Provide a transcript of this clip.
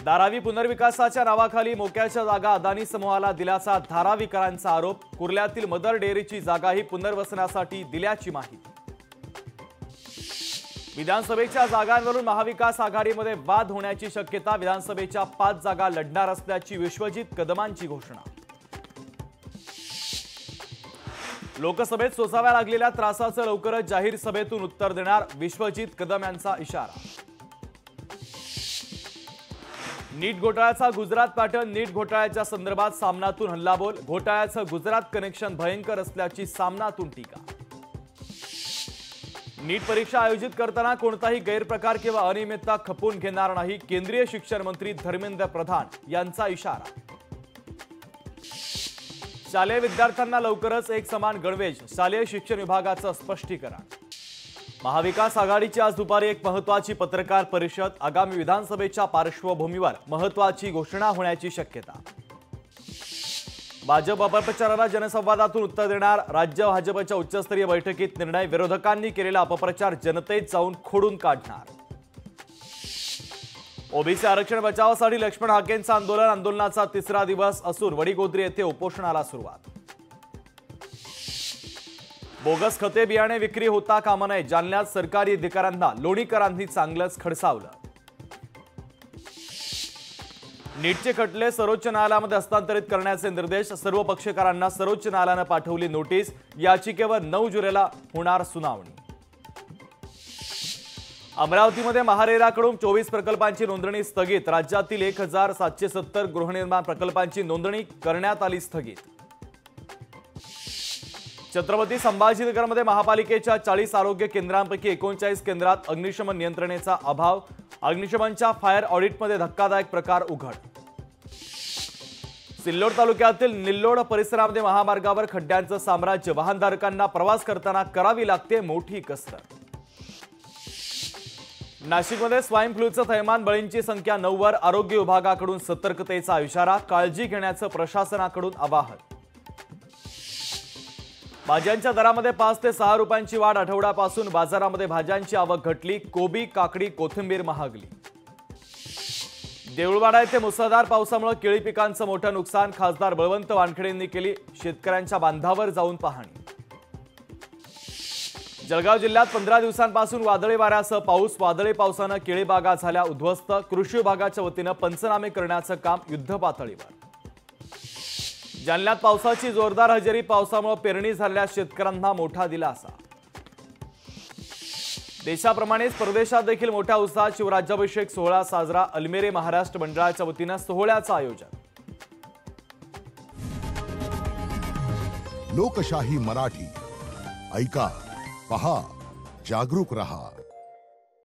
धारावी पुनर्विकासाच्या नावाखाली मोक्याच्या जागा अदानी समूहाला दिल्याचा धारावीकरांचा आरोप। कुर्ल्यातील मदर डेअरीची जागाही पुनर्वसनासाठी दिल्याची माहिती। विधानसभेच्या जागांवरून महाविकास आघाडीमध्ये वाद होण्याची शक्यता। विधानसभेच्या 5 जागा लढणार असल्याची विश्वजित कदमांची घोषणा। लोकसभेत सोसाव्या लागलेल्या त्रासाचं लवकरच जाहीर सभेतून उत्तर देणार, विश्वजित कदम यांचा इशारा। नीट घोटाळ्याचा गुजरात पॅटर्न। नीट घोटाळ्याच्या संदर्भात सामनातून हल्लाबोल। घोटाळ्याचं गुजरात कनेक्शन भयंकर असल्याची सामनातून टीका। नीट परीक्षा आयोजित करताना कोणताही गैरप्रकार किंवा अनियमितता खपून घेणार नाही, केंद्रीय शिक्षण मंत्री धर्मेंद्र प्रधान यांचा इशारा। शालेय विद्यार्थ्यांना लवकरच एक समान गणवेश, शालेय शिक्षण विभागाचं स्पष्टीकरण। महाविकास आघाडीची आज दुपारी एक महत्त्वाची पत्रकार परिषद। आगामी विधानसभेच्या पार्श्वभूमीवर महत्त्वाची घोषणा होण्याची शक्यता। भाजप अपप्रचाराला जनसंवादातून उत्तर देणार। राज्य भाजपच्या उच्चस्तरीय बैठकीत निर्णय। विरोधकांनी केलेला अपप्रचार जनतेत जाऊन खोडून काढणार। ओबीसी आरक्षण बचावासाठी लक्ष्मण हाकेंचं आंदोलन। आंदोलनाचा 3रा दिवस असून वडीगोद्री येथे उपोषणाला सुरुवात। बोगस खते बियाणे विक्री होता कामा नये। जालन्यात सरकारी अधिकाऱ्यांना लोणीकरांनी चांगलंच खडसावलं। नीटचे खटले सर्वोच्च न्यायालयामध्ये हस्तांतरित करण्याचे निर्देश। सर्व पक्षकारांना सर्वोच्च न्यायालयाने पाठवली नोटीस। याचिकेवर 9 जुलैला होणार सुनावणी। अमरावतीमध्ये महारेराकडून 24 प्रकल्पांची नोंदणी स्थगित। राज्यातील 1770 गृहनिर्माण प्रकल्पांची नोंदणी करण्यात आली स्थगित। छत्रपती संभाजीनगरमध्ये महापालिकेच्या 40 आरोग्य केंद्रांपैकी 39 केंद्रात अग्निशमन यंत्रणेचा अभाव। अग्निशमनच्या फायर ऑडिटमध्ये धक्कादायक प्रकार उघड। सिल्लोड तालुक्यातील निल्लोड परिसरामध्ये महामार्गावर खड्ड्यांचं साम्राज्य। वाहनधारकांना प्रवास करताना करावी लागते मोठी कसरत। नाशिकमध्ये स्वाईन फ्लूचं थैमान। बळींची संख्या 9 वर। आरोग्य विभागाकडून सतर्कतेचा इशारा। काळजी घेण्याचं प्रशासनाकडून आवाहन। भाज्यांच्या दरामध्ये 5 ते 6 रुपयांची वाढ। आठवड्यापासून बाजारामध्ये भाज्यांची आवक घटली। कोबी, काकडी, कोथिंबीर महागली। देऊळवाडा येथे मुसळधार पावसामुळे केळी पिकांचं मोठं नुकसान। खासदार बळवंत वानखेडेंनी केली शेतकऱ्यांच्या बांधावर जाऊन पाहणी। जळगाव जिल्ह्यात 15 दिवसांपासून वादळी वाऱ्यासह पाऊस। वादळी पावसानं केळी बागा झाल्या उद्ध्वस्त। कृषी विभागाच्या वतीनं पंचनामे करण्याचं काम युद्धपातळीवर। जालन्यात पावसाची जोरदार हजेरी। पावसामुळे पेरणी झालेल्या शेतकऱ्यांना मोठा दिलासा। देशाप्रमाणेच परदेशात देखील मोठ्या उत्साहात शिवराज्याभिषेक सोहळा साजरा। अल्मेरे महाराष्ट्र मंडळाच्या वतीनं सोहळ्याचं आयोजन। लोकशाही मराठी ऐका, पहा, जागरूक रहा।